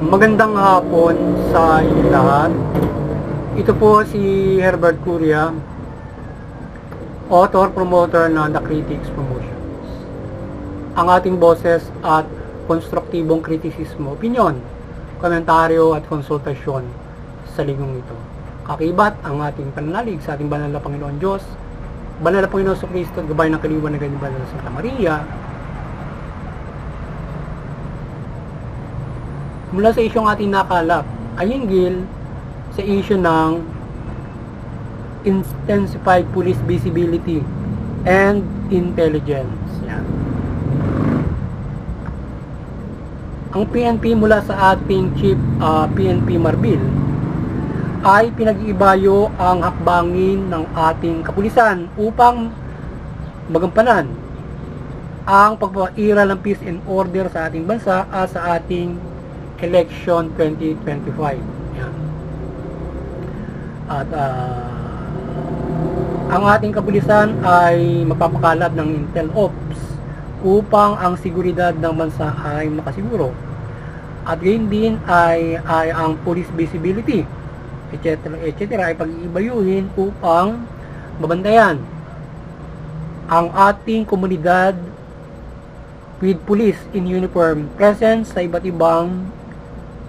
Magandang hapon sa inyo lahat. Ito po si Herbert Curia, author, promoter ng The Critics Promotions. Ang ating boses at konstruktibong kritisismo, opinyon, komentaryo at konsultasyon sa linggong ito. Kakibat ang ating pananalig sa ating banal na Panginoon Diyos, banal na Panginoon Kristo at gabay ng kaliwanag ng banal na Santa Maria, mula sa isyong ating nakalap ay hinggil sa issue ng intensified police visibility and intelligence. Yan. Ang PNP mula sa ating Chief PNP Marbil ay pinag-iibayo ang hakbangin ng ating kapulisan upang magampanan ang pagpapairal ng peace and order sa ating bansa at sa ating election 2025. Yan. At ang ating kapulisan ay magpapakalab ng Intel Ops upang ang seguridad ng bansa ay makasiguro. At gayon din ay ang police visibility, etc. ay pag-iibayuhin upang mabantayan ang ating komunidad with police in uniform presence sa iba't ibang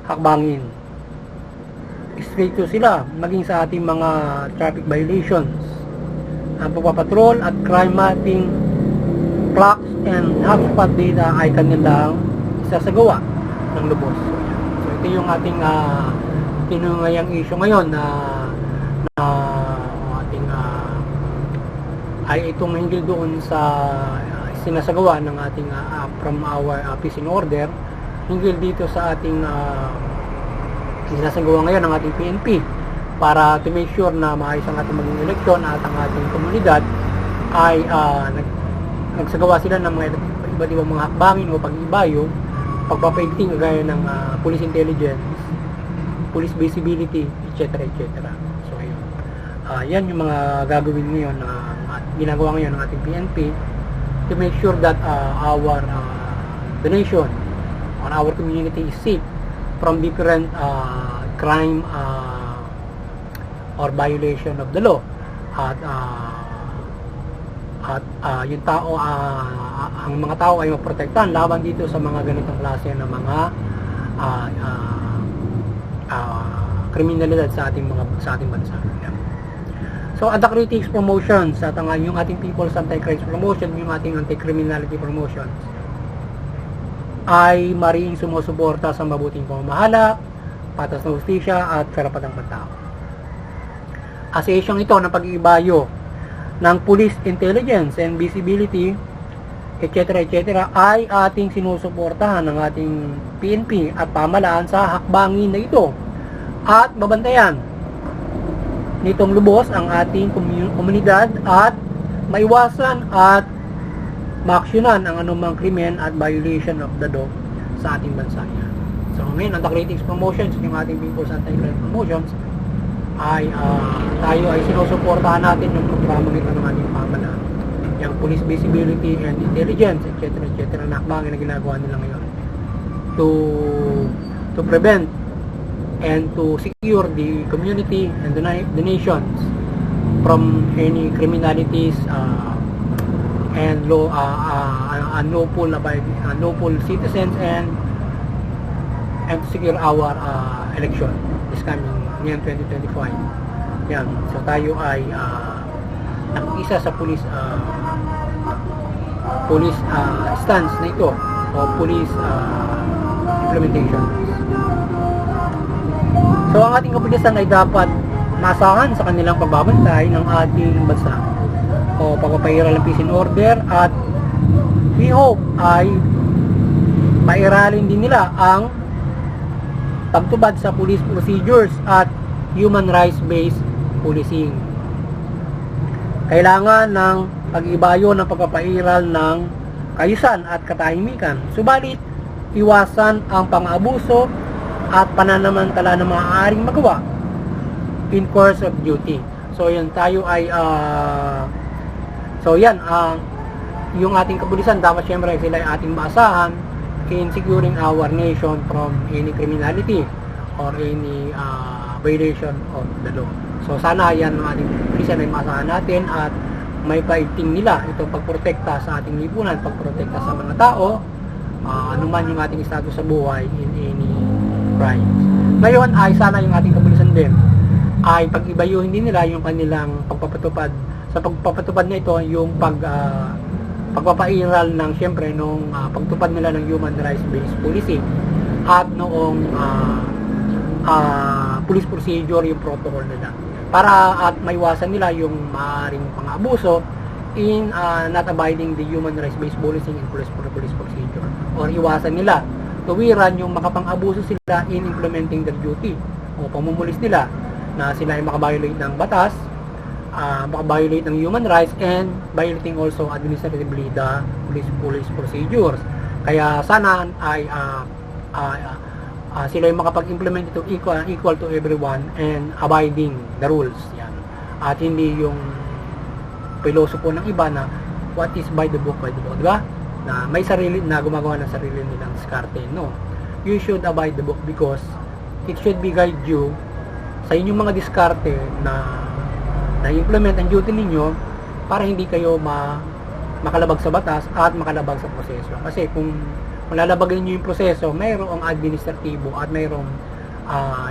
hakbangin. Stricto sila maging sa ating mga traffic violations. Ang pagpapatrol at crime mapping clocks and hotspot data ay kanilang isasagawa ng lubos. So ito yung ating tinungayang issue ngayon na ating ay itong hinggil doon sa sinasagawa ng ating from our peace and order, hinggil dito sa ating sinasagawa ngayon ng ating PNP para to make sure na maayos ang ating maging eleksyon at ang ating komunidad ay nagsagawa sila ng mga iba't ibang mga hakbangin o pag-ibayo, pagpapaigting gaya ng police intelligence, police visibility, etc. So ayun, yan yung mga gagawin ngayon ginagawa ngayon ng ating PNP to make sure that the nation on our community is safe from different crime or violation of the law. At yung tao, ang mga tao ay maprotektahan laban dito sa mga ganitong klase ng mga kriminalidad sa ating bansa. So at the Critics Promotions, at yung ating People's Anti-Crime Promotion, yung ating Anti-Criminality Promotions, ay mariing sumusuporta sa mabuting pamamahala, patas na hustisya at karapatang pantao. Association ito ng pag-iibayo ng police intelligence and visibility, etc. ay ating sinusuportahan ng ating PNP at pamahalaan sa hakbangin na ito at mabantayan nitong lubos ang ating komunidad at maiwasan at maaksyonan ang anumang krimen at violation of the law sa ating bansa. So ngayon, ang The Critics Promotions, yung ating People's Anti-Crime Promotions, ay tayo ay sinusuportahan natin yung programang ito ng ating pamahalaan, yung police visibility and intelligence, etc. na hakbangin na ginagawa nila ngayon to prevent and to secure the community and the nations from any criminalities and unlawful citizens and to secure our election this coming ngayon 2025. Yan. So tayo ay nakikisa sa police stance na ito o police implementation. So ang ating kapulisan ay dapat masahan sa kanilang pagbabantay ng ating bansa o pagpapairal ng peace and order, at we hope ay mairalin din nila ang pagtubad sa police procedures at human rights based policing. Kailangan ng pag-ibayo ng pagpapairal ng kaayusan at katahimikan, subalit iwasan ang pang-abuso at pananamantala na maaaring magawa in course of duty. So yun, tayo ay So yan, yung ating kapulisan, dapat syempre sila ay ating maasahan in securing our nation from any criminality or any violation of the law. So sana yan ang ating kapulisan ay maasahan natin at may paigting nila itong pagprotekta sa ating lipunan, pagprotekta sa mga tao, anuman yung ating status sa buhay in any crimes. Ngayon ay sana yung ating kapulisan din ay pag-ibayuhin din nila yung kanilang pagpapatupad. Sa pagpapatupad na ito, yung pagpapairal ng syempre nung pagtupad nila ng human rights based policy at noong police procedure, yung protocol nila, para at maiwasan nila yung maaaring pang-abuso in not abiding the human rights based policy in police procedure, or iwasan nila tuwiran yung makapang-abuso sila in implementing their duty o pamumulis nila na sila ay makabiolate ng batas, makabiolate ng human rights, and violating also administratively the police procedures. Kaya sana ay sila ay makapag-implement ito equal to everyone and abiding the rules. Yan. At hindi yung pilosopo ng iba na what is by the book, diba? Na may sarili na gumagawa ng sarili nilang diskarte. No. You should abide the book because it should be guide you sa inyong mga diskarte na implement ang duty ninyo para hindi kayo makalabag sa batas at makalabag sa proseso. Kasi kung lalabagin niyo yung proseso, mayroong administratibo at mayroong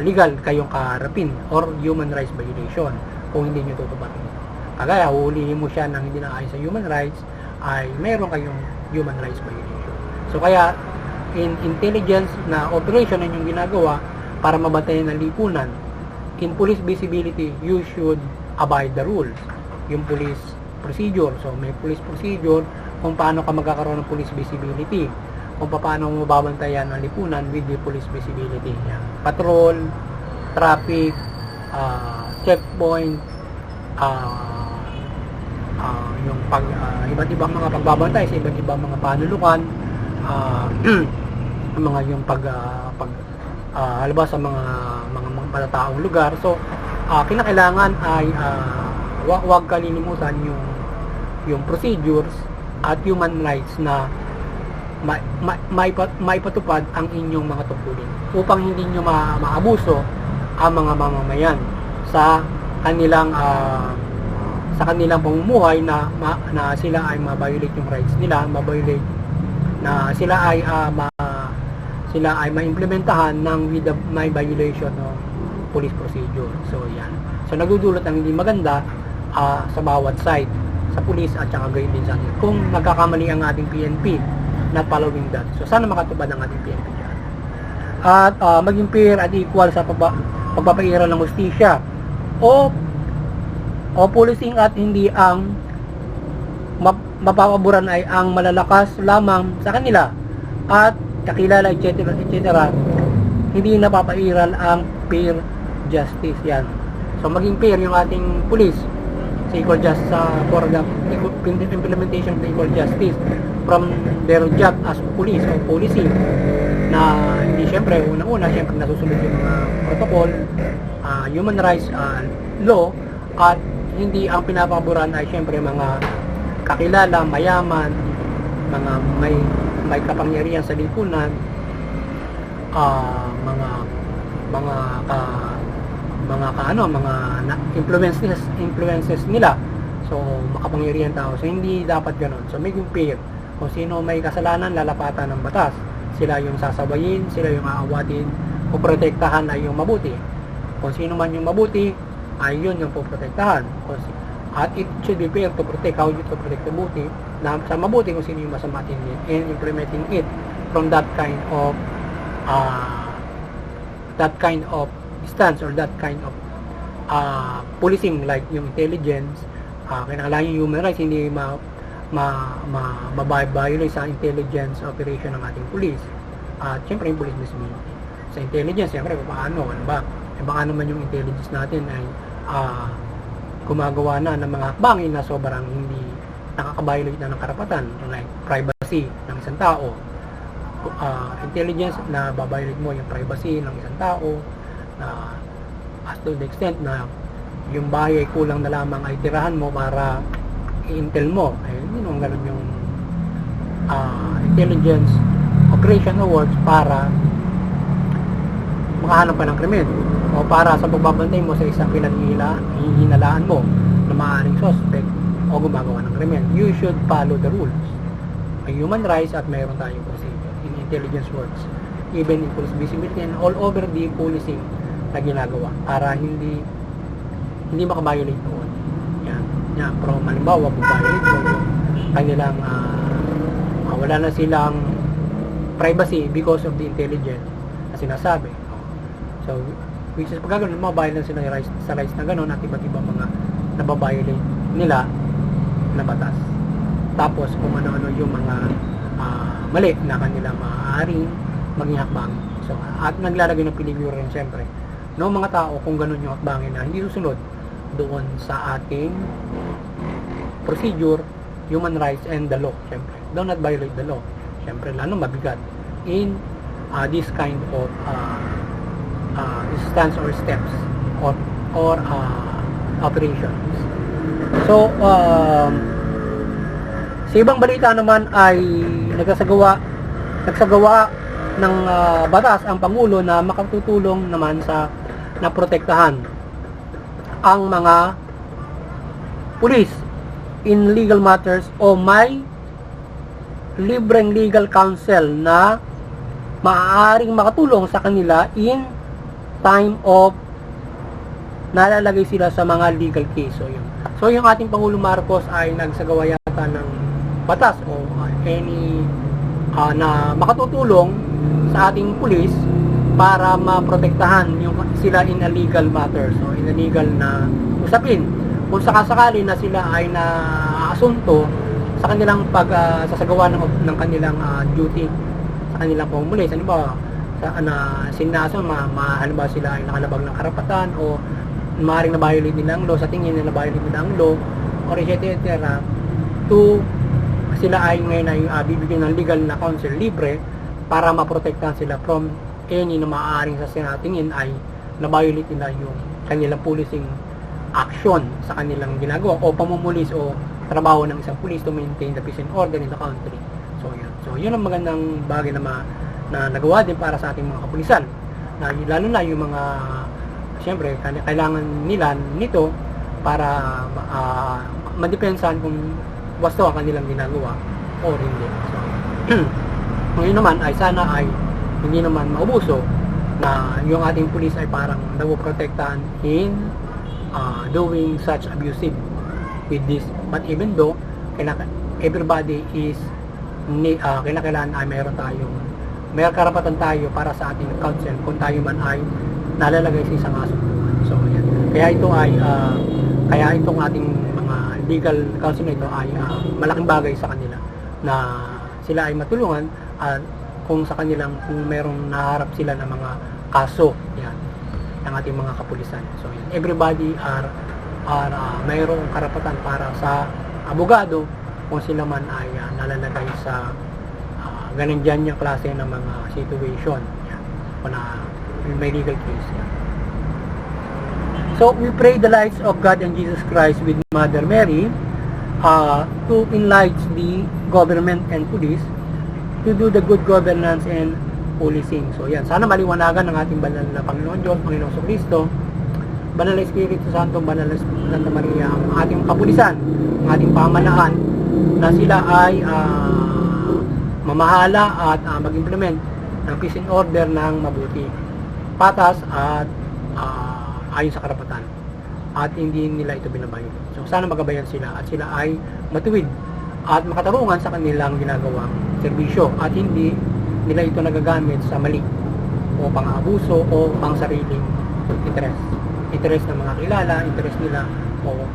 legal kayong kaharapin or human rights violation kung hindi niyo tutuparin. Kagaya, huhulihin mo siya ng hindi naayon sa human rights, ay mayroong kayong human rights violation. So kaya, in intelligence na operation na inyong ginagawa para mabantayan ang lipunan, in police visibility, you should abide the rules. Yung police procedure. So, may police procedure kung paano ka magkakaroon ng police visibility. Kung paano mo mababantayan ang lipunan with the police visibility. Yan. Patrol, traffic, checkpoint, yung iba't ibang mga pagbabantay sa iba't ibang mga panulukan, mga yung halaba sa mga matataong lugar. So, kinakailangan ay huwag kalilimutan yung procedures at human rights na maipatupad ang inyong mga tungkulin upang hindi nyo maabuso ang mga mamamayan sa kanilang pamumuhay na sila ay ma-violate yung rights nila, ma-violate na sila ay ma-implementahan ng with the violation ng police procedure. So yan. So nagdudulot ang hindi maganda sa bawat side, sa police at saka gayon din sa atin. Kung nagkakamali ang ating PNP not following that. So sana makatupad ang ating PNP dyan. At maging fair at equal sa pagpapairal ng hustisya o policing at hindi ang mapapaboran ay ang malalakas lamang sa kanila at kakilala etc. Hindi napapairal ang fair justice. Yan. So maging fair yung ating police sa equal justice for the implementation of the equal justice from their job as police o policing, na hindi syempre unang-una syempre nasusunod yung mga protocol, human rights law, at hindi ang pinapaboran ay syempre mga kakilala, mayaman, mga may kapangyarihan sa lipunan, mga influences nila. So makapangyarihan tao. So hindi dapat ganoon. So may fair. Kung sino may kasalanan, lalapatan ng batas. Sila yung sasabayin, sila yung aawatin, poprotektahan ay yung mabuti. Kung sino man yung mabuti, ay yun yung poprotektahan. At it should be fair to protect. How you to protect the mabuti? Sa mabuti kung sino yung masama din and implementing it from that kind of stance or that kind of policing, like yung intelligence. Kailangan yung human rights hindi mababayolate sa intelligence operation ng ating police. At syempre yung police visibility. Sa intelligence, syempre paano, ano ba? Baka naman yung intelligence natin ay gumagawa na ng mga hakbangin na sobrang hindi nakakabiolate na ng karapatan, like privacy ng isang tao. Intelligence na babiolate mo yung privacy ng isang tao, na as to the extent na yung bahay ay kulang na lamang ay tirahan mo para i-intel mo. Ganun yung intelligence operation awards para makahanap pa ng krimen o para sa pagbabantay mo sa isang hinalaan mo na maaaring suspect o gumagawa ng krimen. You should follow the rules. May human rights at mayroon tayong procedure in intelligence works, even in police visibility and all over the policing na ginagawa para hindi makabiolate doon. Yan, pero halimbawa, bubiolate mo yung kanilang wala na silang privacy because of the intelligence na sinasabi. So, which is pag gano'n, mababayalan sila sa rights na gano'n at iba't ibang mga nababiolate nila na batas. Tapos, kung ano-ano yung mga mali na kanila maaaring maging hakbang. So, at naglalagay ng peligro rin siyempre no mga tao kung gano'n yung hakbangin na hindi susunod doon sa ating procedure, human rights, and the law. Siyempre, do not violate the law. Siyempre, lalo mabigat in this kind of stance or steps or operations. So, sa ibang balita naman ay nagsagawa ng batas ang Pangulo na makatutulong naman sa naprotektahan ang mga pulis in legal matters o may libreng legal counsel na maaaring makatulong sa kanila in time of nalalagay sila sa mga legal case. So yung ating Pangulo Marcos ay nagsagawa yata ng batas o any na makatutulong sa ating pulis para maprotektahan yung sila in a legal matter. So in a legal na usapin. Kung sakasakali na sila ay naasunto sa kanilang pagsasagawa ng kanilang duty sa kanilang pumulis. Ano ba? Sinaso, halimbawa sila ay nakalabag ng karapatan o maaaring na-violate nila ang law, sa tingin nila na-violate nila ang law, or etc. to sila ay ngayon ay bibigyan ng legal na counsel libre para maprotektahan sila from any na maaaring sa sinatingin ay na-violate nila yung kanilang policing action sa kanilang ginagawa o pamumulis o trabaho ng isang pulis to maintain the peace and order in the country. So yun ang magandang bagay na nagawa din para sa ating mga kapulisan. Lalo na yung mga siyempre kailangan nila nito para madepensahan kung wasto ang kanilang ginagawa o hindi. So, ngayon naman ay sana ay hindi naman maubuso na yung ating pulis ay parang nagpoprotektahan in doing such abusive with this. But even though everybody is kailangan ay may karapatan tayo para sa ating counsel kung tayo man ay nalalagay sa isang kasunduan. So yan. Kaya itong ating mga legal counsel na ito ay malaking bagay sa kanila na sila ay matulungan at kung merong naharap sila ng mga kaso yan ng ating mga kapulisan. So yan. Everybody are mayroong karapatan para sa abogado kung sila man ay nalalagay sa ganun dyan yung klase ng mga situation yan. Kung may legal case yan. So, we pray the lights of God and Jesus Christ with Mother Mary to enlighten the government and police to do the good governance and policing. So, yan. Sana maliwanagan ng ating banal na Panginoon Diyos, Panginoon Kristo, Banal na Espiritu Santo, Banal na Santa Maria, ang ating kapulisan, ang ating pamahalaan, na sila ay mamahala at mag-implement ng peace and order ng mabuti, patas at ayon sa karapatan at hindi nila ito binabayo. So sana magabayan sila at sila ay matuwid at makatarungan sa kanilang ginagawang serbisyo at hindi nila ito nagagamit sa mali o pang-abuso o pang-sariling interest ng mga kilala, interest nila o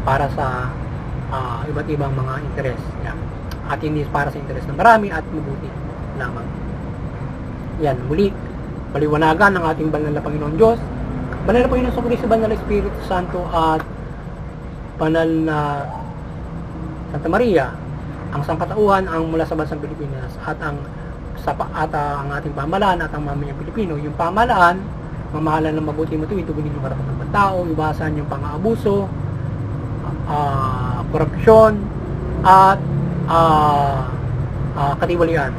para sa iba't ibang mga interest yan. At hindi para sa interest ng marami at mabuti lamang. Yan, muli paliwanagan ng ating banal na Panginoon Diyos, banal na Panginoon Kristo, Banal na Espiritu Santo at banal na Santa Maria, ang sangkatauhan ang mula sa bansang Pilipinas at ang ating pamahalaan at ang mamayang Pilipino. Yung pamahalaan, mamahalan ng mabuti matuwid, tugunin yung karapatan ng tao, iwasan yung pang-aabuso, korupsyon, at katiwalian.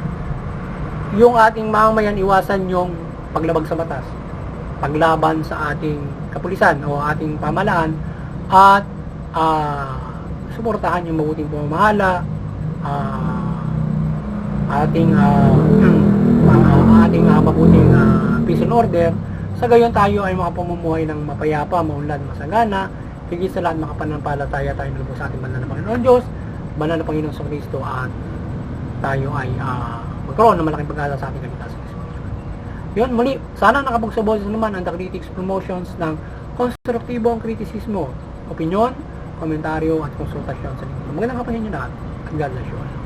Yung ating mamamayan, iwasan yung paglabag sa batas, paglaban sa ating kapulisan o ating pamahalaan, at suportahan yung mabuting pamamahala, ating mabuting peace and order. Sa gayon tayo ay mga pamumuhay ng mapayapa, maunlad, masagana, higit sa lahat makapanampalataya tayo ng sa ating banal na Panginoon Diyos, banal na Panginoon sa Kristo, at tayo ay magkaroon ng malaking pag-asa sa ating kaligtasan. Yun, muli, sana nakapagsaboses naman ang The Critics Promotions ng konstruktibong kritisismo, opinyon, komentaryo at konsultasyon sa lingkod. Magandang kapanyan nyo lahat, at God bless you all.